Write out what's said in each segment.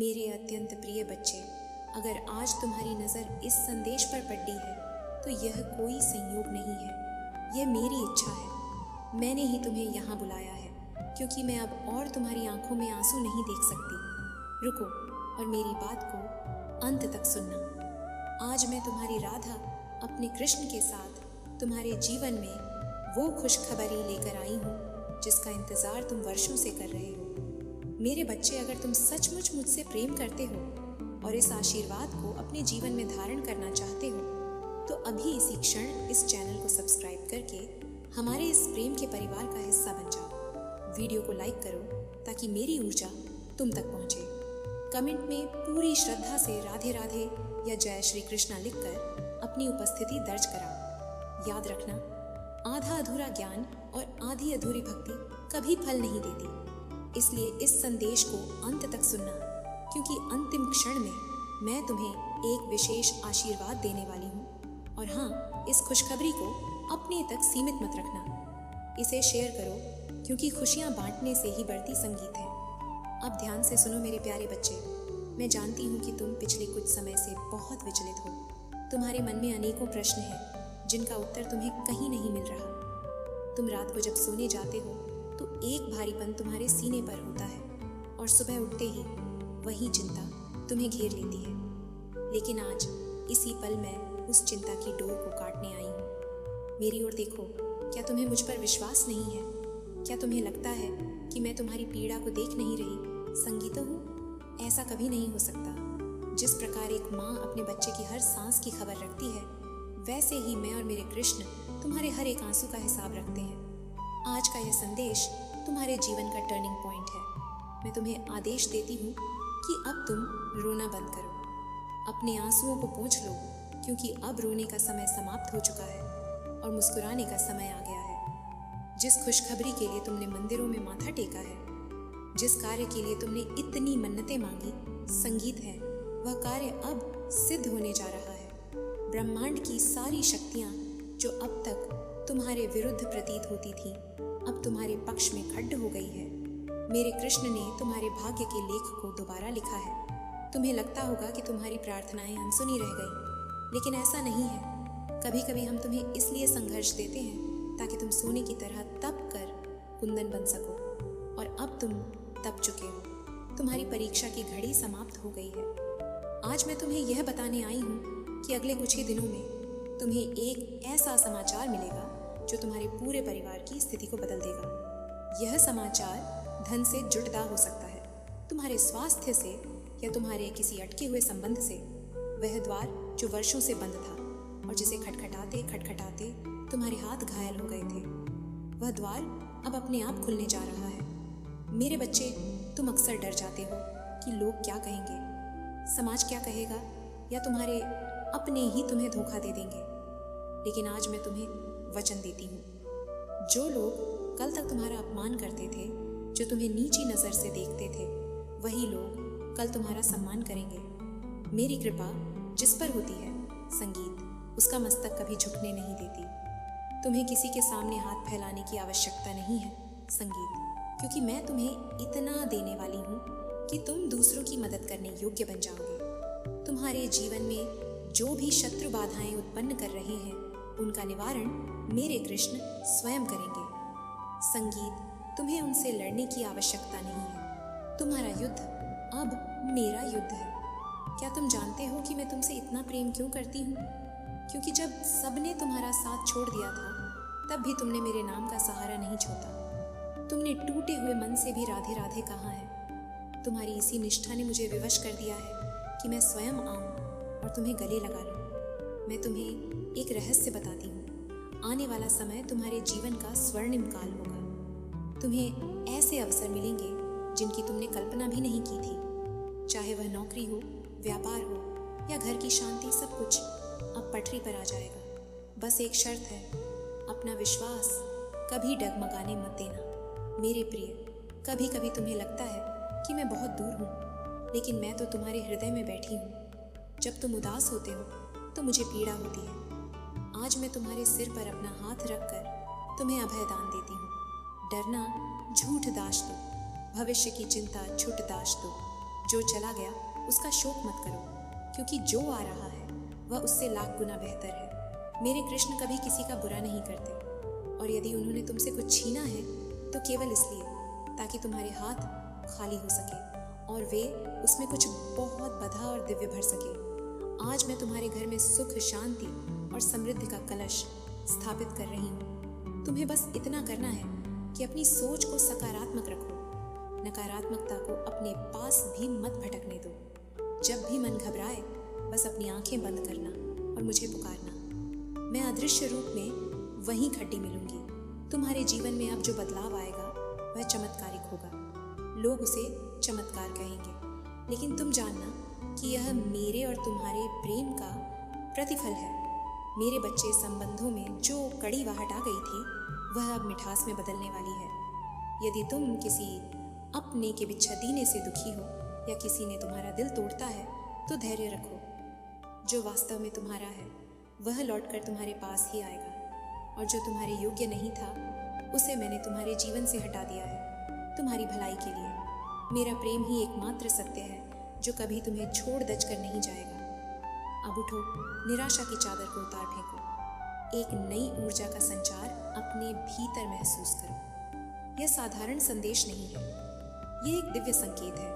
मेरे अत्यंत प्रिय बच्चे, अगर आज तुम्हारी नज़र इस संदेश पर पड़ी है तो यह कोई संयोग नहीं है, यह मेरी इच्छा है। मैंने ही तुम्हें यहाँ बुलाया है क्योंकि मैं अब और तुम्हारी आंखों में आंसू नहीं देख सकती। रुको और मेरी बात को अंत तक सुनना। आज मैं तुम्हारी राधा अपने कृष्ण के साथ तुम्हारे जीवन में वो खुशखबरी लेकर आई हूँ जिसका इंतज़ार तुम वर्षों से कर रहे हो। मेरे बच्चे, अगर तुम सचमुच मुझसे प्रेम करते हो और इस आशीर्वाद को अपने जीवन में धारण करना चाहते हो तो अभी इसी क्षण इस चैनल को सब्सक्राइब करके हमारे इस प्रेम के परिवार का हिस्सा बन जाओ। वीडियो को लाइक करो ताकि मेरी ऊर्जा तुम तक पहुंचे। कमेंट में पूरी श्रद्धा से राधे राधे या जय श्री कृष्णा लिखकर अपनी उपस्थिति दर्ज कराओ। याद रखना, आधा अधूरा ज्ञान और आधी अधूरी भक्ति कभी फल नहीं देती, इसलिए इस संदेश को अंत तक सुनना, क्योंकि अंतिम क्षण में मैं तुम्हें एक विशेष आशीर्वाद देने वाली हूँ। और हाँ, इस खुशखबरी को अपने तक सीमित मत रखना, इसे शेयर करो क्योंकि खुशियाँ बांटने से ही बढ़ती संगीत है। अब ध्यान से सुनो मेरे प्यारे बच्चे। मैं जानती हूँ कि तुम पिछले कुछ समय से बहुत विचलित हो। तुम्हारे मन में अनेकों प्रश्न हैं जिनका उत्तर तुम्हें कहीं नहीं मिल रहा। तुम रात को जब सोने जाते हो तो एक भारीपन तुम्हारे सीने पर होता है और सुबह उठते ही वही चिंता तुम्हें घेर लेती है। लेकिन आज इसी पल मैं उस चिंता की डोर को काटने आई हूँ। मेरी ओर देखो, क्या तुम्हें मुझ पर विश्वास नहीं है? क्या तुम्हें लगता है कि मैं तुम्हारी पीड़ा को देख नहीं रही, संगीता हूँ? ऐसा कभी नहीं हो सकता। जिस प्रकार एक माँ अपने बच्चे की हर सांस की खबर रखती है, वैसे ही मैं और मेरे कृष्ण तुम्हारे हर एक आंसू का हिसाब रखते हैं। आज का यह संदेश तुम्हारे जीवन का टर्निंग पॉइंट है। मैं तुम्हें आदेश देती हूँ कि अब तुम रोना बंद करो, अपने आंसुओं को पोंछ लो, क्योंकि अब रोने का समय समाप्त हो चुका है और मुस्कुराने का समय आ गया है। जिस खुशखबरी के लिए तुमने मंदिरों में माथा टेका है, जिस कार्य के लिए तुमने इतनी मन्नतें मांगी, संगीत है, वह कार्य अब सिद्ध होने जा रहा है। ब्रह्मांड की सारी शक्तियाँ जो अब तक तुम्हारे विरुद्ध प्रतीत होती थी, अब तुम्हारे पक्ष में खड्ड हो गई है। मेरे कृष्ण ने तुम्हारे भाग्य के लेख को दोबारा लिखा है। तुम्हें लगता होगा कि तुम्हारी प्रार्थनाएं अनसुनी रह गई, लेकिन ऐसा नहीं है। कभी कभी हम तुम्हें इसलिए संघर्ष देते हैं ताकि तुम सोने की तरह तप कर कुंदन बन सको, और अब तुम तप चुके हो। तुम्हारी परीक्षा की घड़ी समाप्त हो गई है। आज मैं तुम्हें यह बताने आई हूँ कि अगले कुछ ही दिनों में तुम्हें एक ऐसा समाचार मिलेगा जो तुम्हारे पूरे परिवार की स्थिति को बदल देगा। यह समाचार धन से जुड़ता हो सकता है, तुम्हारे स्वास्थ्य से, या तुम्हारे किसी अटके हुए संबंध से। वह द्वार जो वर्षों से बंद था और जिसे खटखटाते खटखटाते तुम्हारे हाथ घायल हो गए थे, वह द्वार अब अपने आप खुलने जा रहा है। मेरे बच्चे, तुम अक्सर डर जाते हो कि लोग क्या कहेंगे, समाज क्या कहेगा, या तुम्हारे अपने ही तुम्हें धोखा दे देंगे। लेकिन आज मैं तुम्हें वचन देती हूँ, जो लोग कल तक तुम्हारा अपमान करते थे, जो तुम्हें नीची नज़र से देखते थे, वही लोग कल तुम्हारा सम्मान करेंगे। मेरी कृपा जिस पर होती है, संगीत, उसका मस्तक कभी झुकने नहीं देती। तुम्हें किसी के सामने हाथ फैलाने की आवश्यकता नहीं है, संगीत, क्योंकि मैं तुम्हें इतना देने वाली हूँ कि तुम दूसरों की मदद करने योग्य बन जाओगे। तुम्हारे जीवन में जो भी शत्रु बाधाएं उत्पन्न कर रहे हैं, उनका निवारण मेरे कृष्ण स्वयं करेंगे। संगीत, तुम्हें उनसे लड़ने की आवश्यकता नहीं है। तुम्हारा युद्ध अब मेरा युद्ध है। क्या तुम जानते हो कि मैं तुमसे इतना प्रेम क्यों करती हूँ? क्योंकि जब सबने तुम्हारा साथ छोड़ दिया था, तब भी तुमने मेरे नाम का सहारा नहीं छोड़ा। तुमने टूटे हुए मन से भी राधे राधे कहा है। तुम्हारी इसी निष्ठा ने मुझे विवश कर दिया है कि मैं स्वयं आऊँ और तुम्हें गले लगा लूँ। मैं तुम्हें एक रहस्य बताती हूँ। आने वाला समय तुम्हारे जीवन का स्वर्णिम काल होगा। तुम्हें ऐसे अवसर मिलेंगे जिनकी तुमने कल्पना भी नहीं की थी। चाहे वह नौकरी हो, व्यापार हो, या घर की शांति, सब कुछ अब पटरी पर आ जाएगा। बस एक शर्त है, अपना विश्वास कभी डगमगाने मत देना। मेरे प्रिय, कभी कभी तुम्हें लगता है कि मैं बहुत दूर हूँ, लेकिन मैं तो तुम्हारे हृदय में बैठी हूँ। जब तुम उदास होते हो तो मुझे पीड़ा होती है। आज मैं तुम्हारे सिर पर अपना हाथ रखकर तुम्हें अभय दान देती हूँ। डरना झूठ दाश दो, भविष्य की चिंता छुट दाश दो। जो चला गया उसका शोक मत करो, क्योंकि जो आ रहा है वह उससे लाख गुना बेहतर है। मेरे कृष्ण कभी किसी का बुरा नहीं करते, और यदि उन्होंने तुमसे कुछ छीना है तो केवल इसलिए ताकि तुम्हारे हाथ खाली हो सके और वे उसमें कुछ बहुत बधा और दिव्य भर सके। आज मैं तुम्हारे घर में सुख, शांति और समृद्धि का कलश स्थापित कर रही हूँ। तुम्हें बस इतना करना है कि अपनी सोच को सकारात्मक रखो, नकारात्मकता को अपने पास भी मत भटकने दो। जब भी मन घबराए बस अपनी आंखें बंद करना और मुझे पुकारना। मैं अदृश्य रूप में वहीं खड़ी मिलूंगी। तुम्हारे जीवन में अब जो बदलाव आएगा वह चमत्कारिक होगा। लोग उसे चमत्कार कहेंगे, लेकिन तुम जानना कि यह मेरे और तुम्हारे प्रेम का प्रतिफल है। मेरे बच्चे, संबंधों में जो कड़ीवाहट आ गई थी वह अब मिठास में बदलने वाली है। यदि तुम किसी अपने के बिच्छादीने से दुखी हो या किसी ने तुम्हारा दिल तोड़ता है तो धैर्य रखो। जो वास्तव में तुम्हारा है वह लौटकर तुम्हारे पास ही आएगा, और जो तुम्हारे योग्य नहीं था उसे मैंने तुम्हारे जीवन से हटा दिया है तुम्हारी भलाई के लिए। मेरा प्रेम ही एकमात्र सत्य है जो कभी तुम्हें छोड़ दज कर नहीं जाएगा। अब उठो, निराशा की चादर को उतार फेंको। एक नई ऊर्जा का संचार अपने भीतर महसूस करो। यह साधारण संदेश नहीं है, यह एक दिव्य संकेत है।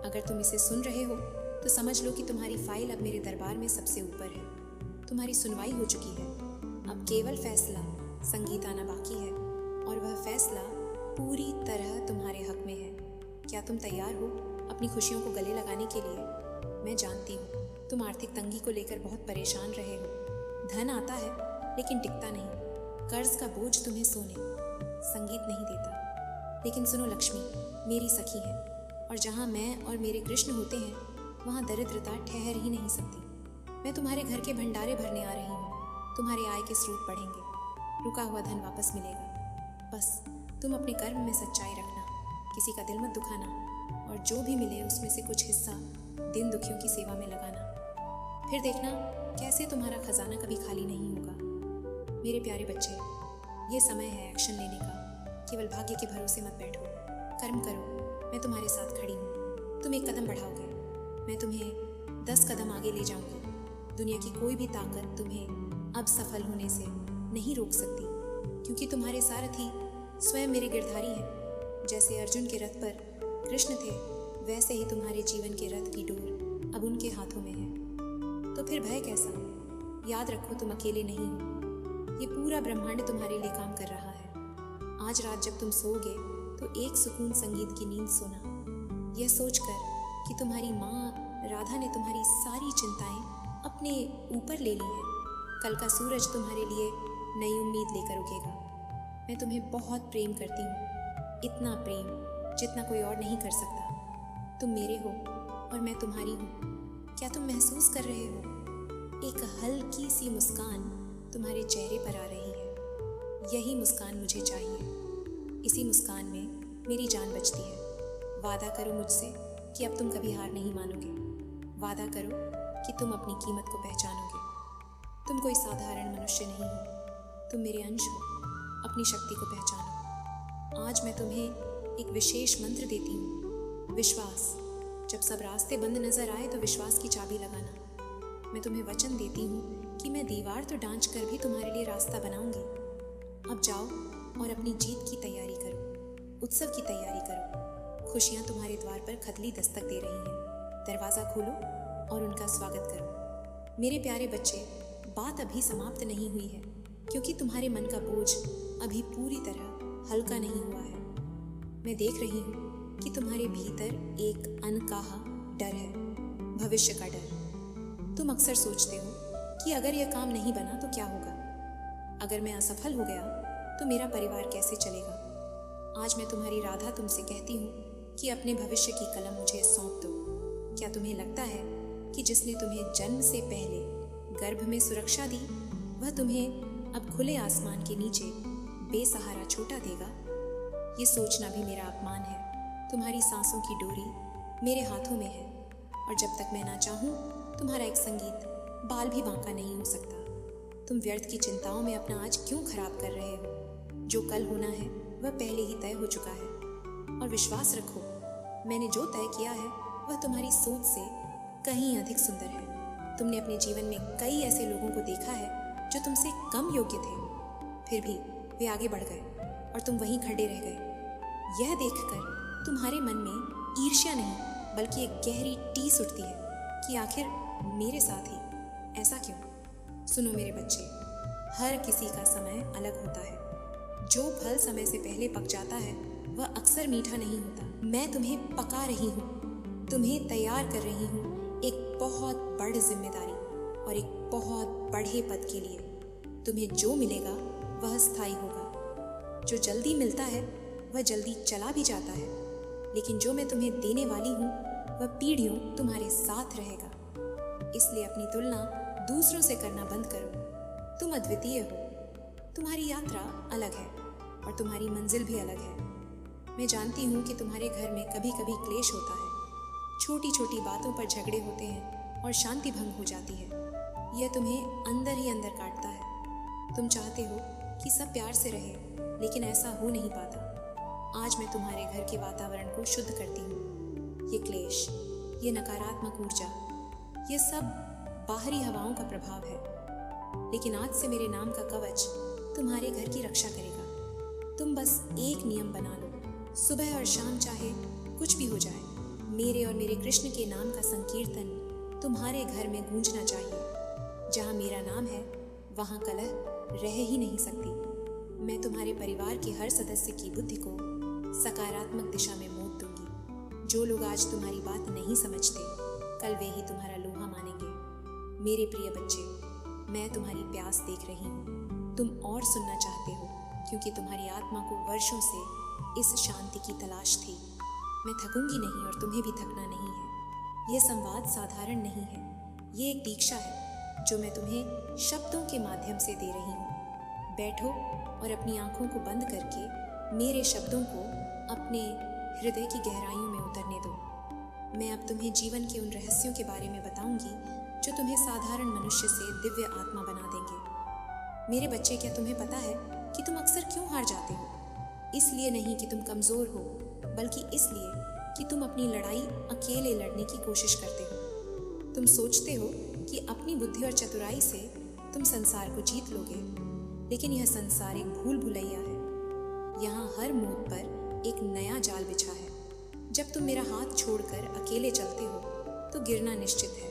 अगर तुम इसे सुन रहे हो तो समझ लो कि तुम्हारी फाइल अब मेरे दरबार में सबसे ऊपर है। तुम्हारी सुनवाई हो चुकी है। अब केवल फैसला संगीत आना बाकी है, और वह फैसला पूरी तरह तुम्हारे हक में है। क्या तुम तैयार हो अपनी खुशियों को गले लगाने के लिए? मैं जानती हूँ तुम आर्थिक तंगी को लेकर बहुत परेशान रहे हो। धन आता है लेकिन टिकता नहीं। कर्ज का बोझ तुम्हें सोने, संगीत नहीं देता। लेकिन सुनो, लक्ष्मी मेरी सखी है, और जहाँ मैं और मेरे कृष्ण होते हैं वहाँ दरिद्रता ठहर ही नहीं सकती। मैं तुम्हारे घर के भंडारे भरने आ रही हूँ। तुम्हारे आय के स्रोत बढ़ेंगे, रुका हुआ धन वापस मिलेगा। बस तुम अपने कर्म में सच्चाई रखना, किसी का दिल मत दुखाना, और जो भी मिले उसमें से कुछ हिस्सा दिन दुखियों की सेवा में लगाना। फिर देखना कैसे तुम्हारा खजाना कभी खाली नहीं होगा। मेरे प्यारे बच्चे, ये समय है एक्शन लेने का। केवल भाग्य के भरोसे मत बैठो, कर्म करो। मैं तुम्हारे साथ खड़ी हूँ। तुम एक कदम बढ़ाओगे, मैं तुम्हें 10 कदम आगे ले जाऊंगी। दुनिया की कोई भी ताकत तुम्हें अब सफल होने से नहीं रोक सकती, क्योंकि तुम्हारे सारथी स्वयं मेरे गिरधारी हैं। जैसे अर्जुन के रथ पर कृष्ण थे, वैसे ही तुम्हारे जीवन के रथ की डोर अब उनके हाथों में है। तो फिर भय कैसा? याद रखो तुम अकेले नहीं हो। ये पूरा ब्रह्मांड तुम्हारे लिए काम कर रहा है। आज रात जब तुम सोओगे तो एक सुकून संगीत की नींद सोना, यह सोचकर कि तुम्हारी माँ राधा ने तुम्हारी सारी चिंताएं अपने ऊपर ले ली हैं। कल का सूरज तुम्हारे लिए नई उम्मीद लेकर उगेगा। मैं तुम्हें बहुत प्रेम करती हूँ, इतना प्रेम जितना कोई और नहीं कर सकता। तुम मेरे हो और मैं तुम्हारी हूँ। क्या तुम महसूस कर रहे हो? एक हल्की सी मुस्कान तुम्हारे चेहरे पर आ रही है। यही मुस्कान मुझे चाहिए। इसी मुस्कान में मेरी जान बचती है। वादा करो मुझसे कि अब तुम कभी हार नहीं मानोगे। वादा करो कि तुम अपनी कीमत को पहचानोगे। तुम कोई साधारण मनुष्य नहीं हो, तुम मेरे अंश हो। अपनी शक्ति को पहचानो। आज मैं तुम्हें एक विशेष मंत्र देती हूँ, विश्वास। जब सब रास्ते बंद नजर आए तो विश्वास की चाबी लगाना। मैं तुम्हें वचन देती हूँ कि मैं दीवार तो डांच कर भी तुम्हारे लिए रास्ता बनाऊंगी। अब जाओ और अपनी जीत की तैयारी करो, उत्सव की तैयारी करो। खुशियाँ तुम्हारे द्वार पर खतली दस्तक दे रही हैं। दरवाज़ा खोलो और उनका स्वागत करो। मेरे प्यारे बच्चे, बात अभी समाप्त नहीं हुई है, क्योंकि तुम्हारे मन का बोझ अभी पूरी तरह हल्का नहीं हुआ है। मैं देख रही हूँ कि तुम्हारे भीतर एक अनकहा डर है, भविष्य का डर। तुम अक्सर सोचते हो कि अगर यह काम नहीं बना तो क्या होगा? अगर मैं असफल हो गया तो मेरा परिवार कैसे चलेगा? आज मैं तुम्हारी राधा तुमसे कहती हूँ कि अपने भविष्य की कलम मुझे सौंप दो। क्या तुम्हें लगता है कि जिसने तुम्हें जन्म से पहले गर्भ में सुरक्षा दी, वह तुम्हें अब खुले आसमान के नीचे बेसहारा छोटा देगा? ये सोचना भी मेरा अपमान है। तुम्हारी सांसों की डोरी मेरे हाथों में है, और जब तक मैं ना चाहूँ तुम्हारा एक संगीत बाल भी बांका नहीं हो सकता। तुम व्यर्थ की चिंताओं में अपना आज क्यों खराब कर रहे हो? जो कल होना है वह पहले ही तय हो चुका है। और विश्वास रखो, मैंने जो तय किया है वह तुम्हारी सोच से कहीं अधिक सुंदर है। तुमने अपने जीवन में कई ऐसे लोगों को देखा है जो तुमसे कम योग्य थे, फिर भी वे आगे बढ़ गए और तुम वहीं खड़े रह गए। यह देखकर तुम्हारे मन में ईर्ष्या नहीं बल्कि एक गहरी टीस उठती है कि आखिर मेरे साथ ही ऐसा क्यों। सुनो मेरे बच्चे, हर किसी का समय अलग होता है। जो फल समय से पहले पक जाता है वह अक्सर मीठा नहीं होता। मैं तुम्हें पका रही हूँ, तुम्हें तैयार कर रही हूँ एक बहुत बड़ी जिम्मेदारी और एक बहुत बड़े पद के लिए। तुम्हें जो मिलेगा वह स्थायी होगा। जो जल्दी मिलता है वह जल्दी चला भी जाता है, लेकिन जो मैं तुम्हें देने वाली हूँ वह पीढ़ियों तुम्हारे साथ रहेगा। इसलिए अपनी तुलना दूसरों से करना बंद करो। तुम अद्वितीय हो, तुम्हारी यात्रा अलग है और तुम्हारी मंजिल भी अलग है। मैं जानती हूँ कि तुम्हारे घर में कभी कभी क्लेश होता है, छोटी छोटी बातों पर झगड़े होते हैं और शांति भंग हो जाती है। यह तुम्हें अंदर ही अंदर काटता है। तुम चाहते हो कि सब प्यार से रहे, लेकिन ऐसा हो नहीं पाता। आज मैं तुम्हारे घर के वातावरण को शुद्ध करती हूँ। ये क्लेश, ये नकारात्मक ऊर्जा, ये सब बाहरी हवाओं का प्रभाव है, लेकिन आज से मेरे नाम का कवच तुम्हारे घर की रक्षा करेगा। तुम बस एक नियम बना लो, सुबह और शाम चाहे कुछ भी हो जाए, मेरे और मेरे कृष्ण के नाम का संकीर्तन तुम्हारे घर में गूंजना चाहिए। जहाँ मेरा नाम है वहाँ कलह रह ही नहीं सकती। मैं तुम्हारे परिवार के हर सदस्य की बुद्धि को सकारात्मक दिशा में मोड़ दूंगी। जो लोग आज तुम्हारी बात नहीं समझते, कल वे ही तुम्हारा लोहा मानेंगे। मेरे प्रिय बच्चे, मैं तुम्हारी प्यास देख रही हूँ। तुम और सुनना चाहते हो, क्योंकि तुम्हारी आत्मा को वर्षों से इस शांति की तलाश थी। मैं थकूंगी नहीं और तुम्हें भी थकना नहीं है। यह संवाद साधारण नहीं है, ये एक दीक्षा है जो मैं तुम्हें शब्दों के माध्यम से दे रही हूँ। बैठो और अपनी आंखों को बंद करके मेरे शब्दों को अपने हृदय की गहराइयों में उतरने दो। मैं अब तुम्हें जीवन के उन रहस्यों के बारे में बताऊंगी जो तुम्हें साधारण मनुष्य से दिव्य आत्मा बना देंगे। मेरे बच्चे, क्या तुम्हें पता है कि तुम अक्सर क्यों हार जाते हो? इसलिए नहीं कि तुम कमज़ोर हो, बल्कि इसलिए कि तुम अपनी लड़ाई अकेले लड़ने की कोशिश करते हो। तुम सोचते हो कि अपनी बुद्धि और चतुराई से तुम संसार को जीत लोगे, लेकिन यह संसार एक भूल भुलैया है। यहाँ हर मोड़ पर एक नया जाल बिछा है। जब तुम मेरा हाथ छोड़कर अकेले चलते हो तो गिरना निश्चित है,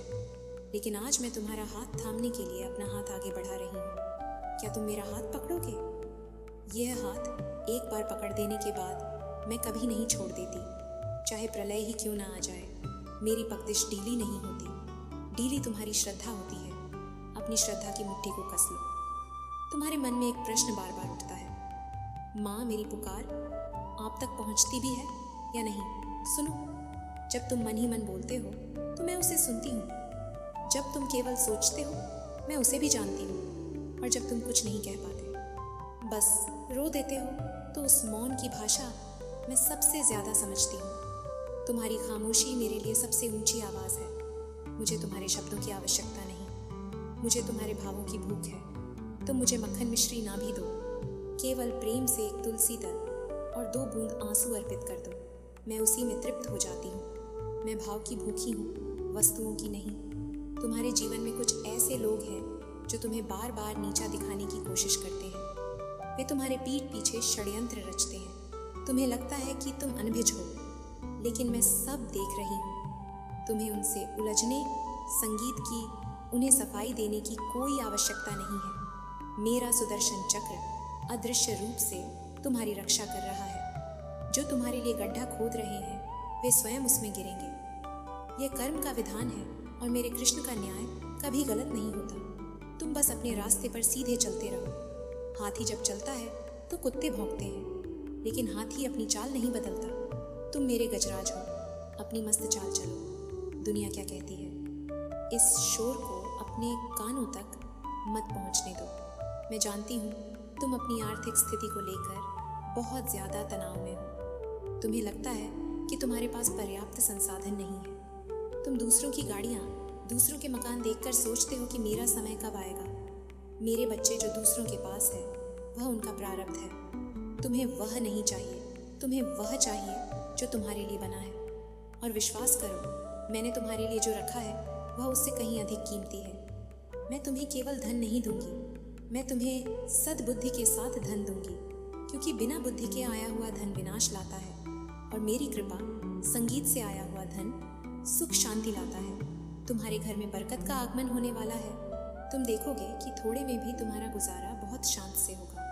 लेकिन आज मैं तुम्हारा हाथ थामने के लिए अपना हाथ आगे बढ़ा रही हूँ। क्या तुम मेरा हाथ पकड़ोगे? यह हाथ एक बार पकड़ देने के बाद मैं कभी नहीं छोड़ देती, चाहे प्रलय ही क्यों ना आ जाए। मेरी पकड़िश ढीली नहीं होती, ढीली तुम्हारी श्रद्धा होती है। अपनी श्रद्धा की मुट्ठी को कस लो। तुम्हारे मन में एक प्रश्न बार बार उठता है, माँ मेरी पुकार आप तक पहुँचती भी है या नहीं? सुनो, जब तुम मन ही मन बोलते हो तो मैं उसे सुनती हूँ। जब तुम केवल सोचते हो मैं उसे भी जानती हूँ, और जब तुम कुछ नहीं कह पाते, बस रो देते हो, तो उस मौन की भाषा मैं सबसे ज़्यादा समझती हूँ। तुम्हारी खामोशी मेरे लिए सबसे ऊंची आवाज़ है। मुझे तुम्हारे शब्दों की आवश्यकता नहीं, मुझे तुम्हारे भावों की भूख है। तुम मुझे मक्खन मिश्री ना भी दो, केवल प्रेम से एक तुलसी दल और 2 बूंद आंसू अर्पित कर दो, मैं उसी में तृप्त हो जाती हूँ। मैं भाव की भूखी हूँ, वस्तुओं की नहीं। तुम्हारे जीवन में कुछ ऐसे लोग हैं जो तुम्हें बार बार नीचा दिखाने की कोशिश करते हैं। वे तुम्हारे पीठ पीछे षड्यंत्र रचते हैं। तुम्हें लगता है कि तुम अनभिज हो, लेकिन मैं सब देख रही हूँ। तुम्हें उनसे उलझने, संगीत की उन्हें सफाई देने की कोई आवश्यकता नहीं है। मेरा सुदर्शन चक्र अदृश्य रूप से तुम्हारी रक्षा कर रहा है। जो तुम्हारे लिए गड्ढा खोद रहे हैं वे स्वयं उसमें गिरेंगे। यह कर्म का विधान है और मेरे कृष्ण का न्याय कभी गलत नहीं होता। तुम बस अपने रास्ते पर सीधे चलते रहो। हाथी जब चलता है तो कुत्ते भौंकते हैं, लेकिन हाथी अपनी चाल नहीं बदलता। तुम मेरे गजराज हो, अपनी मस्त चाल चलो। दुनिया क्या कहती है, इस शोर को अपने कानों तक मत पहुंचने दो। मैं जानती हूँ तुम अपनी आर्थिक स्थिति को लेकर बहुत ज़्यादा तनाव में हो। तुम्हें लगता है कि तुम्हारे पास पर्याप्त संसाधन नहीं है। तुम दूसरों की गाड़ियाँ, दूसरों के मकान देखकर सोचते हो कि मेरा समय कब आएगा। मेरे बच्चे, जो दूसरों के पास है वह उनका प्रारब्ध है। तुम्हें वह नहीं चाहिए, तुम्हें वह चाहिए जो तुम्हारे लिए बना है। और विश्वास करो, मैंने तुम्हारे लिए जो रखा है वह उससे कहीं अधिक कीमती है। मैं तुम्हें केवल धन नहीं दूंगी, मैं तुम्हें सद्बुद्धि के साथ धन दूंगी, क्योंकि बिना बुद्धि के आया हुआ धन विनाश लाता है और मेरी कृपा संगीत से आया हुआ धन सुख शांति लाता है। तुम्हारे घर में बरकत का आगमन होने वाला है। तुम देखोगे कि थोड़े में भी तुम्हारा गुजारा बहुत शांत से होगा।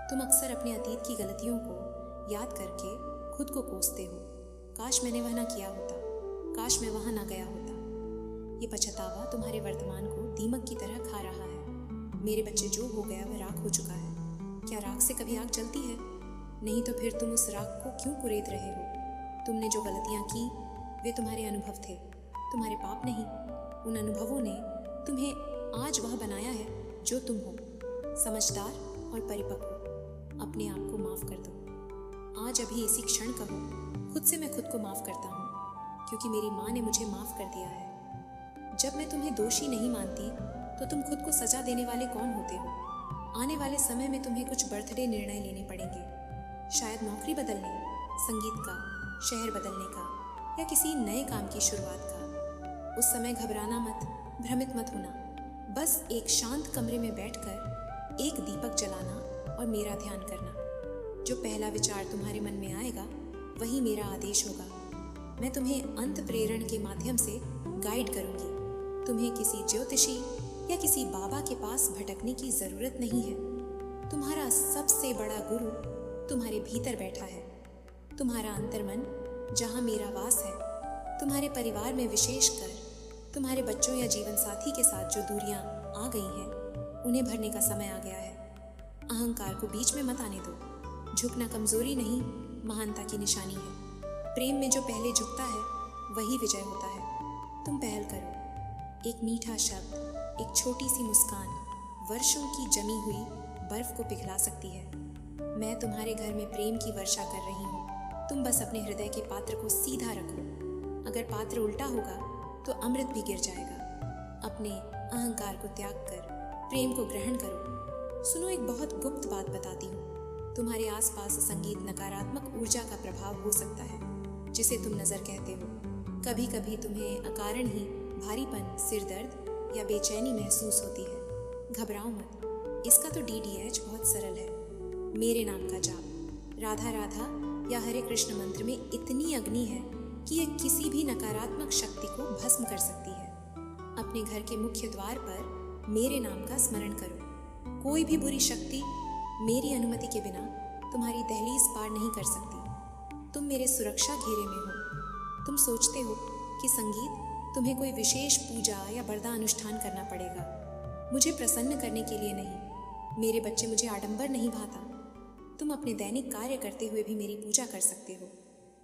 तुम अक्सर अपने अतीत की गलतियों को याद करके खुद को कोसते हो। काश मैंने वह ना किया होता, काश मैं वहां ना गया होता। ये पछतावा तुम्हारे वर्तमान को दीमक की तरह खा रहा है। मेरे बच्चे, जो हो गया वह राख हो चुका है। क्या राख से कभी आग जलती है? नहीं तो फिर तुम उस राख को क्यों कुरेद रहे हो? तुमने जो गलतियां की वे तुम्हारे अनुभव थे, तुम्हारे पाप नहीं। उन अनुभवों ने तुम्हें आज वह बनाया है जो तुम हो, समझदार और परिपक्व। अपने आप को माफ कर दो। आज अभी इसी क्षण कहो, खुद से मैं खुद को माफ करता हूँ, क्योंकि मेरी माँ ने मुझे माफ कर दिया है। जब मैं तुम्हें दोषी नहीं मानती तो तुम खुद को सजा देने वाले कौन होते हो? आने वाले समय में तुम्हें कुछ बर्थडे निर्णय लेने पड़ेंगे, शायद नौकरी बदलने, संगीत का, शहर बदलने का या किसी नए काम की शुरुआत का। उस समय घबराना मत, भ्रमित मत होना। बस एक शांत कमरे में बैठकर एक दीपक जलाना और मेरा ध्यान करना। जो पहला विचार तुम्हारे मन में आएगा वही मेरा आदेश होगा। मैं तुम्हें अंत प्रेरण के माध्यम से गाइड करूंगी। तुम्हें किसी ज्योतिषी या किसी बाबा के पास भटकने की जरूरत नहीं है। तुम्हारा सबसे बड़ा गुरु तुम्हारे भीतर बैठा है। तुम्हारा अंतर्मन जहाँ मेरा वास है, तुम्हारे परिवार में विशेषकर तुम्हारे बच्चों या जीवन साथी के साथ जो दूरियां आ गई हैं, उन्हें भरने का समय आ गया है। अहंकार को बीच में मत आने दो। झुकना कमजोरी नहीं, महानता की निशानी है। प्रेम में जो पहले झुकता है वही विजय होता है। तुम पहल करो। एक मीठा शब्द, एक छोटी सी मुस्कान वर्षों की जमी हुई बर्फ को पिघला सकती है। मैं तुम्हारे घर में प्रेम की वर्षा कर रही हूँ। तुम बस अपने हृदय के पात्र को सीधा रखो। अगर पात्र उल्टा होगा तो अमृत भी गिर जाएगा। अपने अहंकार को त्याग कर प्रेम को ग्रहण करो। सुनो, एक बहुत गुप्त बात बताती हूँ। तुम्हारे आसपास संगीत नकारात्मक ऊर्जा का प्रभाव हो सकता है, जिसे तुम नजर कहते हो। कभी कभी तुम्हें अकारण ही भारीपन, सिर दर्द या बेचैनी महसूस होती है। घबराओ मत, इसका तो DDH बहुत सरल है। मेरे नाम का जाप, राधा राधा या हरे कृष्ण मंत्र में इतनी अग्नि है कि यह किसी भी नकारात्मक शक्ति को भस्म कर सकती है। अपने घर के मुख्य द्वार पर मेरे नाम का स्मरण करो। कोई भी बुरी शक्ति मेरी अनुमति के बिना तुम्हारी दहलीज पार नहीं कर सकती। तुम मेरे सुरक्षा घेरे में हो। तुम सोचते हो कि संगीत तुम्हें कोई विशेष पूजा या बरदा अनुष्ठान करना पड़ेगा, मुझे प्रसन्न करने के लिए नहीं। मेरे बच्चे, मुझे आडंबर नहीं भाता। तुम अपने दैनिक कार्य करते हुए भी मेरी पूजा कर सकते हो।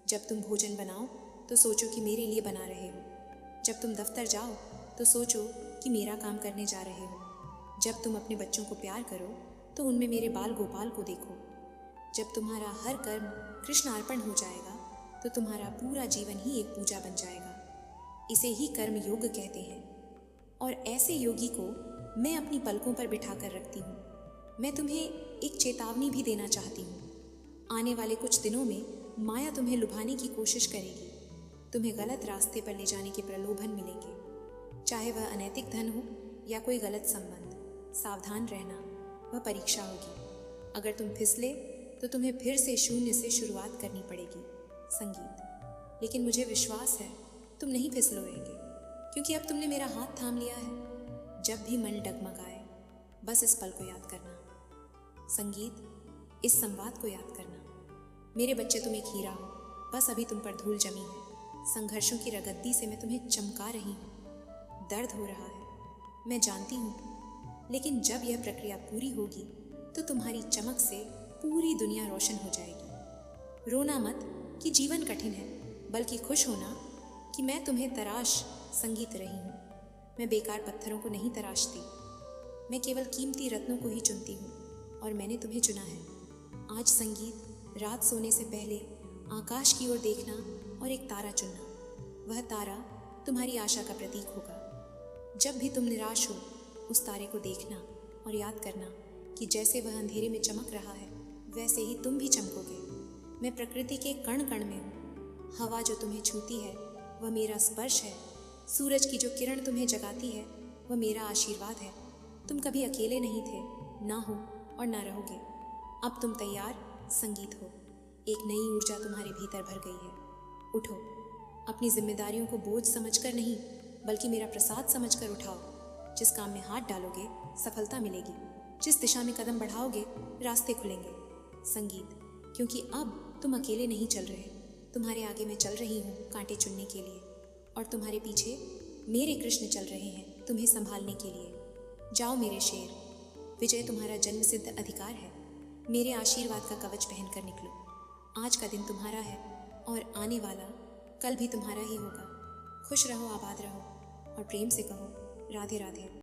जब तुम भोजन बनाओ तो सोचो कि मेरे लिए बना रहे हो। जब तुम दफ्तर जाओ तो सोचो कि मेरा काम करने जा रहे हो। जब तुम अपने बच्चों को प्यार करो तो उनमें मेरे बाल गोपाल को देखो। जब तुम्हारा हर कर्म कृष्ण अर्पण हो जाएगा तो तुम्हारा पूरा जीवन ही एक पूजा बन जाएगा। इसे ही कर्म योग कहते हैं, और ऐसे योगी को मैं अपनी पलकों पर बिठा कर रखती हूँ। मैं तुम्हें एक चेतावनी भी देना चाहती हूँ। आने वाले कुछ दिनों में माया तुम्हें लुभाने की कोशिश करेगी। तुम्हें गलत रास्ते पर ले जाने के प्रलोभन मिलेंगे, चाहे वह अनैतिक धन हो या कोई गलत संबंध। सावधान रहना, वह परीक्षा होगी। अगर तुम फिसले तो तुम्हें फिर से शून्य से शुरुआत करनी पड़ेगी। संगीत, लेकिन मुझे विश्वास है तुम नहीं फिसलोगे, क्योंकि अब तुमने मेरा हाथ थाम लिया है। जब भी मन डगमगाए बस इस पल को याद करना। संगीत, इस संवाद को याद करना। मेरे बच्चे, तुम एक हीरा हो, बस अभी तुम पर धूल जमी है। संघर्षों की रगद्दी से मैं तुम्हें चमका रही हूँ। दर्द हो रहा है, मैं जानती हूँ, लेकिन जब यह प्रक्रिया पूरी होगी तो तुम्हारी चमक से पूरी दुनिया रोशन हो जाएगी। रोना मत कि जीवन कठिन है, बल्कि खुश होना कि मैं तुम्हें तराश संगीत रही हूँ। मैं बेकार पत्थरों को नहीं तराशती, मैं केवल कीमती रत्नों को ही चुनती हूँ, और मैंने तुम्हें चुना है। आज संगीत, रात सोने से पहले आकाश की ओर देखना और एक तारा चुनना। वह तारा तुम्हारी आशा का प्रतीक होगा। जब भी तुम निराश हो, उस तारे को देखना और याद करना कि जैसे वह अंधेरे में चमक रहा है, वैसे ही तुम भी चमकोगे। मैं प्रकृति के कण कण में हूँ। हवा जो तुम्हें छूती है वह मेरा स्पर्श है, सूरज की जो किरण तुम्हें जगाती है वह मेरा आशीर्वाद है। तुम कभी अकेले नहीं थे, ना हो और ना रहोगे। अब तुम तैयार संगीत हो। एक नई ऊर्जा तुम्हारे भीतर भर गई है। उठो, अपनी जिम्मेदारियों को बोझ समझकर नहीं बल्कि मेरा प्रसाद समझकर उठाओ। जिस काम में हाथ डालोगे सफलता मिलेगी, जिस दिशा में कदम बढ़ाओगे रास्ते खुलेंगे। संगीत, क्योंकि अब तुम अकेले नहीं चल रहे, तुम्हारे आगे मैं चल रही हूँ कांटे चुनने के लिए, और तुम्हारे पीछे मेरे कृष्ण चल रहे हैं तुम्हें संभालने के लिए। जाओ मेरे शेर, विजय तुम्हारा जन्मसिद्ध अधिकार है। मेरे आशीर्वाद का कवच पहनकर निकलो। आज का दिन तुम्हारा है और आने वाला कल भी तुम्हारा ही होगा। खुश रहो, आबाद रहो और प्रेम से कहो राधे राधे।